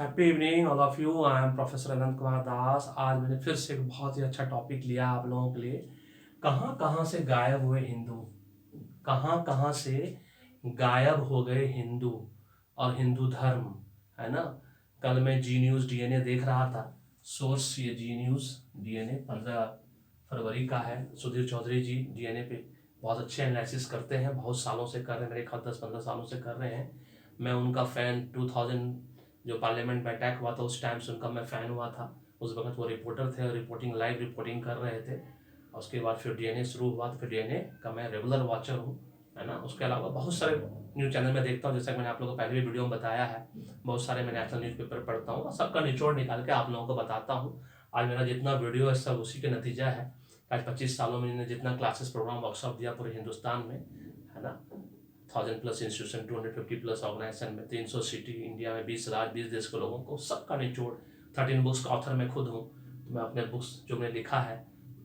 Happy evening all of you. I am professor Anant Kumar Das. आज मैंने फिर से एक बहुत ही अच्छा टॉपिक लिया आप लोगों के लिए। कहाँ कहाँ से गायब हुए हिंदू, कहाँ कहाँ से गायब हो गए हिंदू और हिंदू धर्म, है ना। कल मैं जी न्यूज़ डीएनए देख रहा था। सोर्स ये जी न्यूज़ डीएनए 15 फरवरी का है। सुधीर चौधरी जी डीएनए पे बहुत अच्छे एनालिसिस करते हैं, बहुत सालों से कर रहे हैं, मेरे ख्याल 10-15 सालों से कर रहे हैं। मैं उनका फ़ैन 2000 जो पार्लियामेंट में अटैक हुआ था उस टाइम से उनका मैं फ़ैन हुआ था। उस वक्त वो रिपोर्टर थे और लाइव रिपोर्टिंग कर रहे थे। और उसके बाद फिर डीएनए शुरू हुआ, तो फिर डीएनए का मैं रेगुलर वॉचर हूँ, है ना। उसके अलावा बहुत सारे न्यूज़ चैनल में देखता हूँ, जैसा कि मैंने आप लोगों को पहले भी वीडियो में बताया है। बहुत सारे मैं नेशनल न्यूज़पेपर पढ़ता हूँ और सबका निचोड़ निकाल के आप लोगों को बताता हूँ। आज मेरा जितना वीडियो है सब उसी के नतीजा है। आज 25 सालों में मैंने जितना क्लासेस प्रोग्राम वर्कशॉप दिया पूरे हिंदुस्तान में, है ना। 1000+ इंस्टीट्यूशन, 250+ ऑर्गेनाइजेशन में, 300 सिटी इंडिया में, 20 राज्य, 20 देश के लोगों को, सबका निचोड़। 13 बुक्स का ऑथर मैं खुद हूँ। तो मैं अपने बुक्स जो मैंने लिखा है,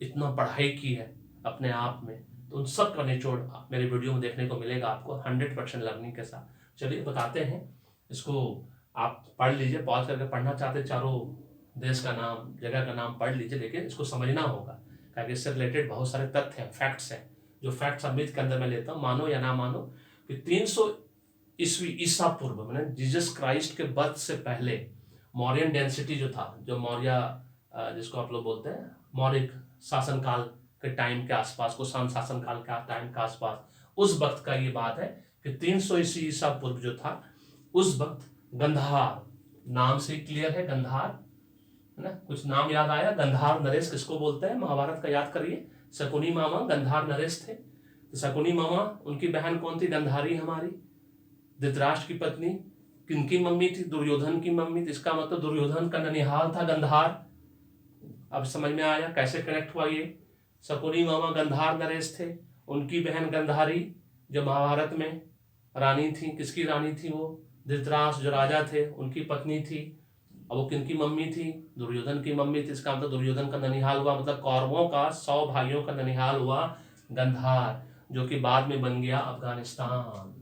इतना पढ़ाई की है अपने आप में, तो उन सब का निचोड़ मेरे वीडियो में देखने को मिलेगा आपको 100% लर्निंग के साथ। चलिए बताते हैं इसको। आप पढ़ लीजिए, पॉज करके पढ़ना चाहते चारों देश का नाम, जगह का नाम पढ़ लीजिए, लेकिन इसको समझना होगा क्योंकि इससे रिलेटेड बहुत सारे तथ्य हैं, फैक्ट्स हैं। जो फैक्ट्स अमृत के अंदर मैं लेता हूँ, मानो या ना मानो, कि 300 ईस्वी ईसा पूर्व मैंने जीसस क्राइस्ट के बर्थ से पहले मौर्यन डेंसिटी जो था, जो मौर्य जिसको आप लोग बोलते हैं मौर्य शासनकाल के टाइम के आसपास, कुषाण शासनकाल के टाइम के आसपास, उस वक्त का ये बात है कि 300 ईसा पूर्व जो था, उस वक्त गंधार नाम से क्लियर है, गंधार, है ना। कुछ नाम याद आया? गंधार नरेश किसको बोलते हैं? महाभारत का याद करिए। शकुनी मामा गंधार नरेश थे। तो शकुनी मामा, उनकी बहन कौन थी? गंधारी हमारी धृतराष्ट्र की पत्नी। किनकी मम्मी थी? दुर्योधन की मम्मी थी। इसका मतलब दुर्योधन का ननिहाल था गंधार। अब समझ में आया कैसे कनेक्ट हुआ ये। शकुनी मामा गंधार नरेश थे, उनकी बहन गंधारी जो महाभारत में रानी थी। किसकी रानी थी वो? धृतराष्ट्र जो राजा थे उनकी पत्नी थी। अब वो किनकी मम्मी थी? दुर्योधन की मम्मी थी। इसका मतलब दुर्योधन का ननिहाल हुआ, मतलब कौरवों का 100 भाइयों का ननिहाल हुआ गंधार, जो कि बाद में बन गया अफगानिस्तान।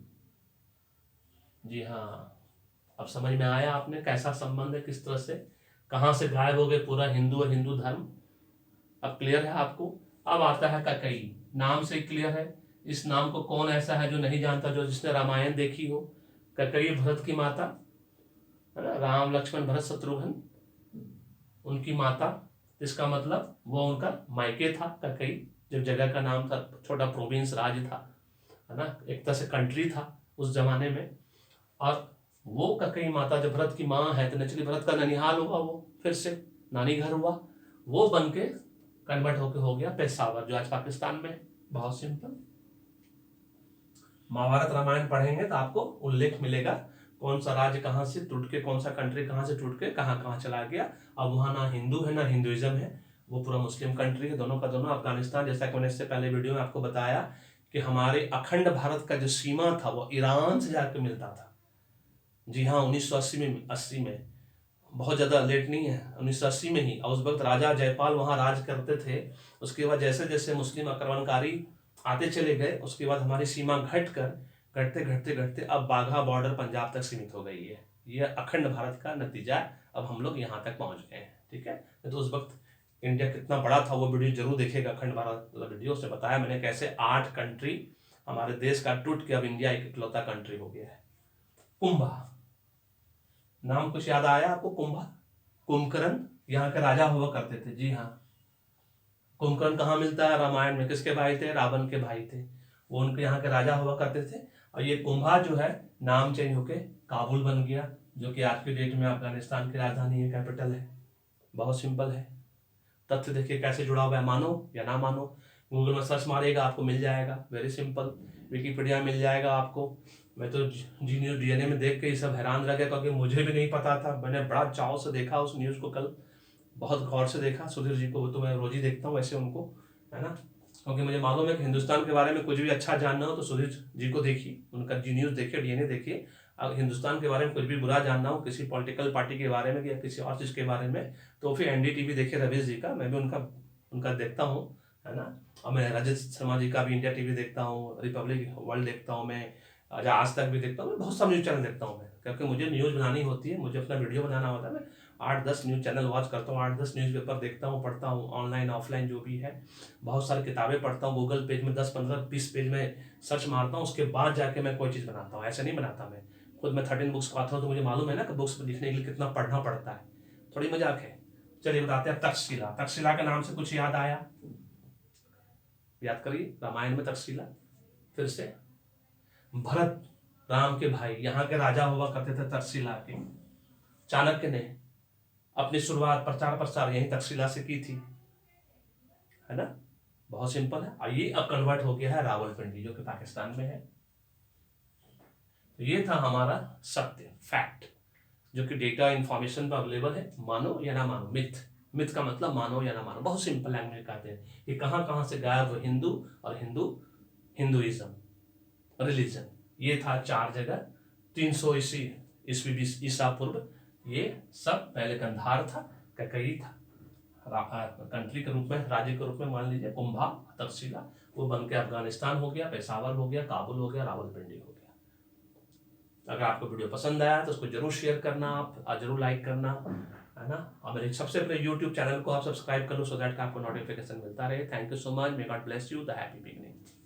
जी हाँ, अब समझ में आया आपने कैसा संबंध है, किस तरह से, कहाँ से गायब हो गए पूरा हिंदू और हिंदू धर्म। अब क्लियर है आपको। अब आता है ककई, नाम से क्लियर है। इस नाम को कौन ऐसा है जो नहीं जानता, जो जिसने रामायण देखी हो? ककई भरत की माता, है ना, राम लक्ष्मण भरत शत्रुघ्न, उनकी माता। इसका मतलब वो उनका मायके था ककई, जो जगह का नाम था, छोटा प्रोविंस राज्य था, है ना, एक तरह से कंट्री था उस जमाने में। और वो ककई माता जब भरत की माँ है, तो नेचुरली भरत का ननिहाल हुआ, वो फिर से नानी घर हुआ, वो बन के कन्वर्ट होके हो गया पेशावर, जो आज पाकिस्तान में। बहुत सिंपल। महाभारत रामायण पढ़ेंगे तो आपको उल्लेख मिलेगा कौन सा राज्य कहाँ से टूट के, कौन सा कंट्री कहाँ से टूट के कहाँ कहाँ चला गया। अब वहाँ ना हिंदू है ना हिंदुइज्म है, वो पूरा मुस्लिम कंट्री है, दोनों का दोनों। अफगानिस्तान, जैसा कि मैंने इससे पहले वीडियो में आपको बताया कि हमारे अखंड भारत का जो सीमा था वो ईरान से जाकर मिलता था। जी हाँ, 1980 में, 80 में, बहुत ज़्यादा लेट नहीं है, 1980 में ही। और उस वक्त राजा जयपाल वहाँ राज करते थे। उसके बाद जैसे जैसे मुस्लिम आक्रमणकारी आते चले गए, उसके बाद हमारी सीमा घट कर घटते घटते घटते अब बाघा बॉर्डर पंजाब तक सीमित हो गई है। ये अखंड भारत का नतीजा है। अब हम लोग यहाँ तक पहुँच गए हैं, ठीक है। तो उस वक्त इंडिया कितना बड़ा था, वो वीडियो जरूर देखिएगा, अखंड भारत वीडियो से बताया मैंने कैसे 8 कंट्री हमारे देश का टूट के अब इंडिया एक इकलौता कंट्री हो गया है। कुंभा, नाम कुछ याद आया आपको? कुंभा, कुंभकर्ण यहाँ के राजा हुआ करते थे। जी हाँ, कुंभकर्ण कहाँ मिलता है? रामायण में। किसके भाई थे? रावण के भाई थे, वो उनके यहाँ के राजा हुआ करते थे। और ये कुंभा जो है, नाम चेंज होके काबुल बन गया, जो कि आज की डेट में अफगानिस्तान की राजधानी है, कैपिटल है। बहुत सिंपल है। तथ्य देखिए कैसे जुड़ा हुआ है, मानो या ना मानो। गूगल में सर्च मारिएगा आपको मिल जाएगा, वेरी सिंपल। विकिपीडिया मिल जाएगा आपको। मैं तो जी न्यूज़ डीएनए में देख के ये सब हैरान रह गया, क्योंकि मुझे भी नहीं पता था। मैंने बड़ा चाव से देखा उस न्यूज़ को कल, बहुत गौर से देखा। सुधीर जी को तो मैं रोज ही देखता हूँ वैसे उनको, है ना, क्योंकि मुझे मालूम है कि हिंदुस्तान के बारे में कुछ भी अच्छा जानना हो तो सुधीर जी को देखिए, उनका जी न्यूज़ देखिए, डीएनए देखिए। अगर हिंदुस्तान के बारे में कुछ भी बुरा जानना हो, किसी पॉलिटिकल पार्टी के बारे में या किसी और चीज़ के बारे में, तो फिर एनडीटीवी देखिए रवीश जी का। मैं भी उनका उनका देखता हूँ, है ना। और मैं रजत शर्मा जी का भी इंडिया टीवी देखता हूँ, रिपब्लिक वर्ल्ड देखता हूँ मैं, आज तक भी देखता हूँ, मैं बहुत सारे न्यूज़ चैनल देखता हूँ मैं। क्योंकि मुझे न्यूज़ बनानी होती है, मुझे अपना वीडियो बनाना होता है। मैं 8-10 न्यूज़ चैनल वॉच करता हूँ, 8-10 न्यूज़पेपर देखता हूँ, पढ़ता हूँ, ऑनलाइन ऑफलाइन जो भी है। बहुत सारी किताबें पढ़ता हूँ, गूगल पेज में 10-15-20 पेज में सर्च मारता हूँ, उसके बाद जाके मैं कोई चीज़ बनाता हूँ। ऐसे नहीं बनाता मैं खुद। मैं 13 बुक्स पढ़ता हूँ तो मुझे मालूम है ना कि बुक्स लिखने के लिए कितना पढ़ना पड़ता है। थोड़ी मजाक है। चलिए बताते हैं तक्षशिला। तक्षशिला के नाम से कुछ याद आया? याद करिए, रामायण में तक्षशिला। फिर से भरत, राम के भाई, यहाँ के राजा हुआ करते थे तक्षशिला के। चाणक्य ने अपनी शुरुआत प्रचार प्रसार यही तक्षशिला से की थी, है ना। बहुत सिंपल है। और ये अब कन्वर्ट हो गया है रावलपिंडी, जो कि पाकिस्तान में है। तो ये था हमारा सत्य, फैक्ट, जो कि डेटा इंफॉर्मेशन पर अवेलेबल है। मानो या ना मानो, मिथ। मिथ का मतलब मानो या ना मानो। बहुत सिंपल लैंग्वेज कहते हैं कि कहाँ कहाँ से गायब हुए हिंदू और हिंदुइज्म रिलीजन। ये था 4 जगह। 300 ईस्वी ईसा पूर्व ये सब पहले कंधार था, ककई था, कंट्री के रूप में, राज्य के रूप में मान लीजिए, कुंभा, तक्षशिला, वो बन के अफगानिस्तान हो गया, पेशावर हो गया, काबुल हो गया, रावलपिंडी हो गया। अगर आपको वीडियो पसंद आया तो उसको जरूर शेयर करना, आप जरूर लाइक करना, है ना। और मेरे सबसे पहले यूट्यूब चैनल को आप सब्सक्राइब कर लो, सो दैट आपको नोटिफिकेशन मिलता रहे। Thank you so much. May God bless you. The happy beginning.